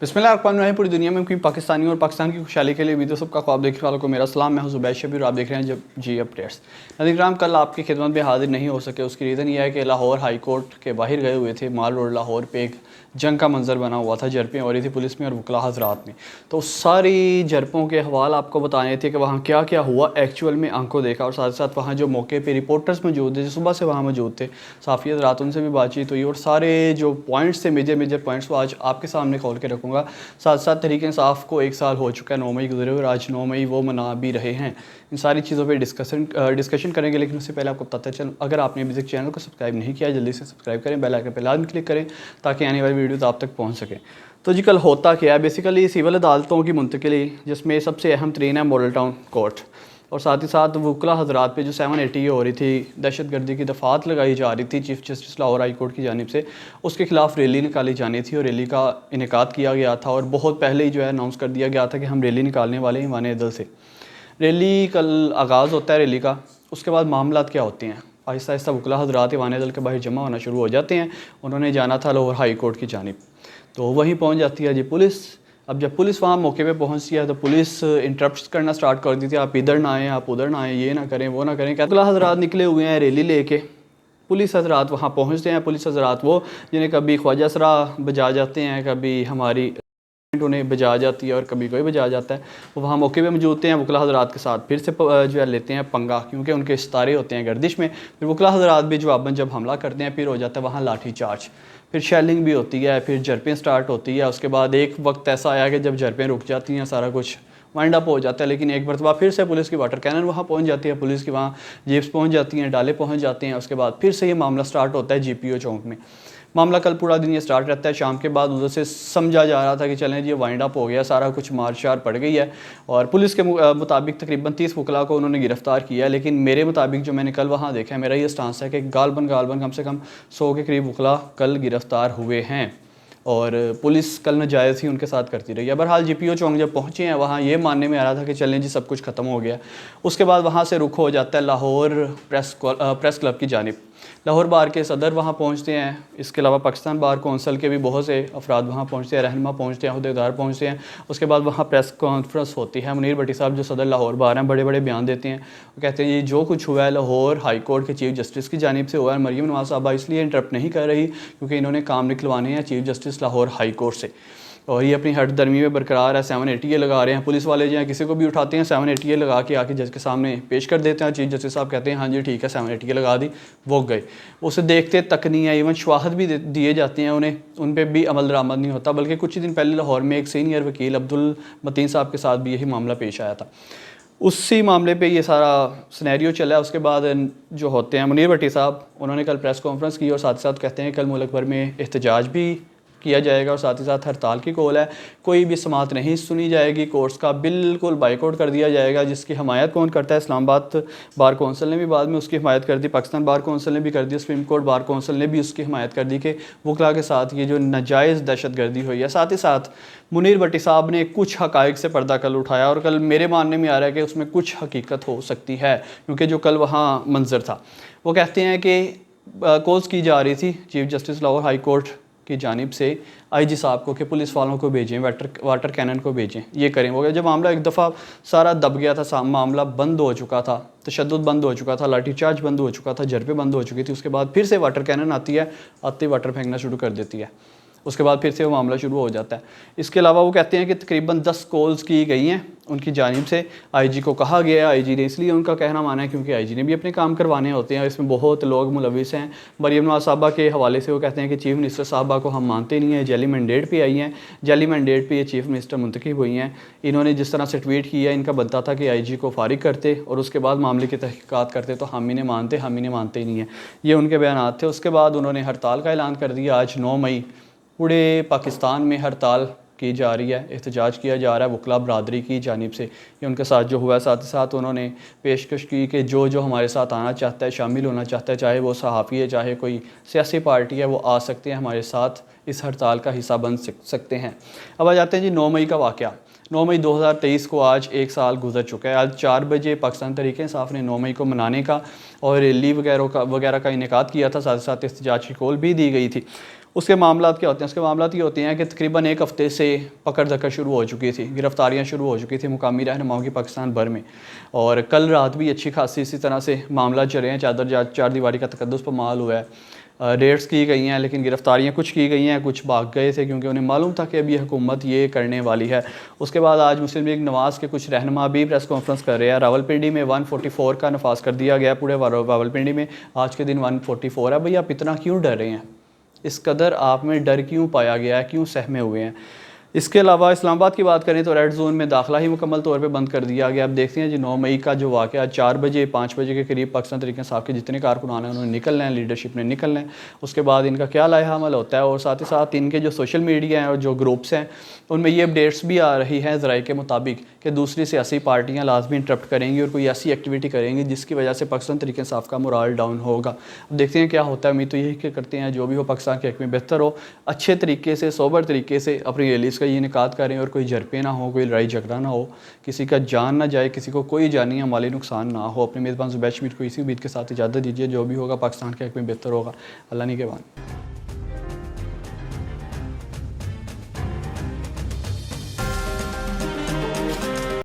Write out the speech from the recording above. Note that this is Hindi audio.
बिस्मिल्लाहिर्रहमानिर्रहीम। पूरी दुनिया में कोई पाकिस्तानी और पाकिस्तान की खुशहाली के लिए भी तो सबका ख्वाब देखने वालों को मेरा सलाम। मैं हूं ज़ुबैर शबीर और आप देख रहे हैं जब जी अपडेट्स। नाज़रीन, कल आपकी खिदमत में हाजिर नहीं हो सके, उसकी रीज़न यह है कि लाहौर हाई कोर्ट के बाहर गए हुए थे। माल रोड लाहौर पे एक जंग का मंजर बना हुआ था, झड़पें हो रही थी पुलिस में और वकला हज़रात में। तो सारी झड़पों के हवाल आपको बताने थे कि वहाँ क्या क्या हुआ एक्चुअल में आंखों देखा, और साथ साथ वहाँ जो मौके पे रिपोर्टर्स मौजूद थे, जो सुबह से वहाँ मौजूद थे, साफ़ी हज़रात, उनसे भी बातचीत हुई और सारे जो पॉइंट्स थे, मेजर पॉइंट्स, वो आज आपके सामने खोल के रखूँगा। साथ साथ तहरीक इंसाफ को 1 साल हो चुका है, 9 मई गुजरे और आज 9 मई वो मना भी रहे हैं। इन सारी चीज़ों पे डिस्कशन करेंगे, लेकिन उससे पहले आपको पता चल, अगर आपने अभी तक चैनल को सब्सक्राइब नहीं किया, जल्दी से सब्सक्राइब करें, बेल आइकन पे लाजमी क्लिक करें ताकि आने वाली वीडियोज़ आप तक पहुँच सकें। तो जी, कल होता क्या है, बेसिकली सिविल अदालतों की मुंतकिली, जिसमें सबसे अहम तरीन है मॉडल टाउन कोर्ट, और साथ ही साथ वकला हज़रात पे जो 780 हो रही थी, दहशतगर्दी की दफ़ात लगाई जा रही थी chief justice Lahore high court की जानिब से, उसके ख़िलाफ़ रैली निकाली जानी थी और रैली का इनेकाद किया गया था। और बहुत पहले ही जो है अनाउंस कर दिया गया था कि हम रैली निकालने वाले हैं ईवान अदल से। रैली कल आगाज़ होता है रैली का। उसके बाद मामलात क्या होते हैं, आहिस्ता आहिस्ता वकला हज़रात ईवान अदल के बाहर जमा होना शुरू हो जाते हैं। उन्होंने जाना था लाहौर हाई कोर्ट की जानिब, तो वहीं पहुँच जाती है जी पुलिस। अब जब पुलिस वहाँ मौके पे पहुँचती है तो पुलिस इंटरप्ट करना स्टार्ट कर दी थी, आप इधर ना आएँ, आप उधर ना आएँ, ये ना करें, वो ना करें। वकला हज़रात निकले हुए हैं रैली लेके, पुलिस हज़रात वहाँ पहुँचते हैं। पुलिस हज़रात वो जिन्हें कभी ख्वाजा सरा बजा जाते हैं, कभी हमारी उन्हें बजा जाती है और कभी कोई बजा जाता है, वो वहाँ मौके पे मौजूद हैं। वकला हज़रात के साथ फिर से जो है लेते हैं पंगा, क्योंकि उनके सितारे होते हैं गर्दिश में। फिर वकला हज़रात भी जवाबन जब हमला करते हैं, फिर हो जाता है वहाँ लाठी चार्ज, फिर शेलिंग भी होती है, फिर झड़पें स्टार्ट होती है। उसके बाद एक वक्त ऐसा आया कि जब झड़पें रुक जाती हैं, सारा कुछ वाइंड अप हो जाता है, लेकिन एक मरतबा फिर से पुलिस की वाटर कैनन वहाँ पहुँच जाती है, पुलिस की वहाँ जीप्स पहुँच जाती हैं, डाले पहुँच जाते हैं। उसके बाद फिर से ये मामला स्टार्ट होता है GPO चौक में। मामला कल पूरा दिन ये स्टार्ट रहता है। शाम के बाद उधर से समझा जा रहा था कि चलें जी वाइंड अप हो गया, सारा कुछ मार शार पड़ गई है, और पुलिस के मुताबिक तकरीबन 30 वकला को उन्होंने गिरफ़्तार किया है। लेकिन मेरे मुताबिक जो मैंने कल वहाँ देखा है, मेरा ये स्टांस है कि गालबन कम से कम 100 के करीब वकला कल गिरफ़्तार हुए हैं, और पुलिस कल नजायज़ ही उनके साथ करती रही है। बहरहाल GPO चौक जब पहुँचे हैं, वहाँ ये मानने में आ रहा था कि चलें जी सब कुछ ख़त्म हो गया। उसके बाद वहाँ से रुख हो जाता है लाहौर प्रेस क्लब की जानिब। लाहौर बार के सदर वहाँ पहुँचते हैं, इसके अलावा पाकिस्तान बार कौंसल के भी बहुत से अफराद वहाँ पहुँचते हैं, रहनुमा पहुँचते हैं, अहदेदार पहुँचते हैं। उसके बाद वहाँ प्रेस कॉन्फ्रेंस होती है। मुनीर भट्टी साहब जो सदर लाहौर बार हैं, बड़े बड़े बयान देते हैं। वो कहते हैं ये जो कुछ हुआ है लाहौर हाई कोर्ट के चीफ जस्टिस की जानिब से हुआ है। मरीम नवाज़ साहबा इसलिए इंटरप्ट नहीं कर रही क्योंकि इन्होंने काम निकलवाने हैं chief justice Lahore high court से, और ये अपनी हट दर्मी में बरकरार है। 780 लगा रहे हैं पुलिस वाले, जो हैं किसी को भी उठाते हैं 780 लगा के आके जज के सामने पेश कर देते हैं। चीफ जस्टिस साहब कहते हैं हाँ जी ठीक है, 780 लगा दी, वो गए, उसे देखते तक नहीं है। इवन शवाहद भी दिए जाते हैं उन्हें, उन पर भी अमल दरामद नहीं होता। बल्कि कुछ ही दिन पहले लाहौर में एक सीनियर वकील अब्दुल मतीन साहब के साथ भी यही मामला पेश आया था, उसी मामले पे ये सारा सिनेरियो चला है। उसके बाद जो होते हैं मुनीर भट्टी साहब, उन्होंने कल प्रेस कॉन्फ्रेंस की और साथ ही साथ कहते हैं कल मुल्क भर में एहतजाज भी किया जाएगा और साथ ही साथ हड़ताल की कॉल है। कोई भी समात नहीं सुनी जाएगी, कोर्ट्स का बिल्कुल बाइकआउट कर दिया जाएगा। जिसकी हमायत कौन करता है, इस्लामाबाद बार कौंसिल ने भी बाद में उसकी हमायत कर दी, पाकिस्तान बार कौंसिल ने भी कर दी, सुप्रीम कोर्ट बार कौंसिल ने भी उसकी हमायत कर दी कि वकला के साथ ये जो नाजायज़ दहशतगर्दी हुई है। साथ ही साथ मुनीर भट्टी साहब ने कुछ हक़ाइक़ से पर्दा कल उठाया, और कल मेरे मानने में आ रहा है कि उसमें कुछ हकीकत हो सकती है, क्योंकि जो कल वहाँ मंजर था, वो कहते हैं कि कॉल्स की जा रही थी chief justice Lahore high court की जानिब से IG साहब को कि पुलिस वालों को भेजें, वाटर कैनन को भेजें, ये करें वो। जब मामला एक दफ़ा सारा दब गया था, मामला बंद हो चुका था, तशद्दुद बंद हो चुका था, लाठीचार्ज बंद हो चुका था, झड़पें बंद हो चुकी थी, उसके बाद फिर से वाटर कैनन आती है, आते ही वाटर फेंकना शुरू कर देती है। उसके बाद फिर से वो मामला शुरू हो जाता है। इसके अलावा वो कहते हैं कि तकरीबन 10 कॉल्स की गई हैं उनकी जानिब से, IG को कहा गया है। IG ने इसलिए उनका कहना माना है क्योंकि IG ने भी अपने काम करवाने होते हैं, इसमें बहुत लोग मुलविस हैं। मरीम नवाज़ साहबा के हवाले से वो कहते हैं कि चीफ़ मिनिस्टर साहबा को हम मानते नहीं हैं, जाली मैंडेट पे आई हैं, जाली मैंडेट पे ये चीफ़ मिनिस्टर मुंतखब हुई हैं। इन्होंने जिस तरह से ट्वीट किया, इनका बनता था कि IG को फारिग करते और उसके बाद मामले की तहकीकात करते, तो हम इन्हें मानते ही नहीं है, ये उनके बयान थे। उसके बाद उन्होंने हड़ताल का ऐलान कर दिया। आज 9 मई पूरे पाकिस्तान में हड़ताल की जा रही है, एहतजाज किया जा रहा है वकला बरदरी की जानिब से। ये उनके साथ जो हुआ है, साथ ही साथ उन्होंने पेशकश की कि जो हमारे साथ आना चाहता है, शामिल होना चाहता है, चाहे वो सहाफ़ी है, चाहे कोई सियासी पार्टी है, वो आ सकते हैं हमारे साथ, इस हड़ताल का हिस्सा बन सकते हैं। अब आ जाते हैं जी 9 मई का वाक़या। 9 मई 2023 को आज 1 साल गुजर चुका है। आज 4 बजे पाकिस्तान तहरीक इंसाफ ने 9 मई को मनाने का और रैली वगैरह का इनेकाद किया था, साथ ही साथ एहतजाज की कॉल भी दी गई थी। उसके मामलात क्या होते हैं? उसके मामलात ये होते हैं कि तकरीबन एक हफ़्ते से पकड़ धक्का शुरू हो चुकी थी, गिरफ्तारियाँ शुरू हो चुकी थी मुकामी रहनुमाओं की पाकिस्तान भर में। और कल रात भी अच्छी खासी इसी तरह से मामला चले हैं, चार दीवारी का तकद्दुस पर माल हुआ है। रेड्स की गई हैं, लेकिन गिरफ्तारियाँ कुछ की गई हैं, कुछ भाग गए थे क्योंकि उन्हें मालूम था कि अभी हुकूमत ये करने वाली है। उसके बाद आज मुस्लिम लीग नवाज़ के कुछ रहनुमा भी प्रेस कॉन्फ्रेंस कर रहे हैं। रावलपिंडी में 144 का नफाज कर दिया गया, पूरे रावलपिंडी में आज के दिन 144 है। भैया आप इतना क्यों डर रहे हैं? इस कदर आप में डर क्यों पाया गया है, क्यों सहमे हुए हैं? इसके अलावा इस्लामाबाद की बात करें तो रेड जोन में दाखिला ही मुकम्मल तौर पे बंद कर दिया गया। अब देखते हैं जी 9 मई का जो वाक़या 4 बजे 5 बजे के करीब पाकिस्तान तहरीक इंसाफ के जितने कारकुनान हैं उन्होंने निकलना है, लीडरशिप ने निकलना है। उसके बाद इनका क्या लाया अमल होता है, और साथ ही साथ इनके जो सोशल मीडिया हैं और जो ग्रुप्स हैं उनमें ये अपडेट्स भी आ रही हैं ज़राए के मुताबिक कि दूसरी सियासी पार्टियाँ लाजमी इंटरप्ट करेंगी और कोई ऐसी एक्टिविटी करेंगी जिसकी वजह से पाकिस्तान तहरीक इंसाफ का मोराल डाउन होगा। अब देखते हैं क्या होता है। उम्मीद तो यही करते हैं जो भी हो पाकिस्तान के हक़ में बेहतर हो, अच्छे तरीके से सोबर तरीके से अपनी रैलीज़ का ये इनेकाद करें और कोई झड़पें ना हो, कोई लड़ाई झगड़ा ना हो, किसी का जान ना जाए, किसी को कोई जानी या माली नुकसान ना हो। अपने मेज़बान ज़ुबैर शमीर को इसी उम्मीद के साथ इजाज़त दीजिए, जो भी होगा पाकिस्तान के हक़ में बेहतर होगा। अल्लाह निगहबान।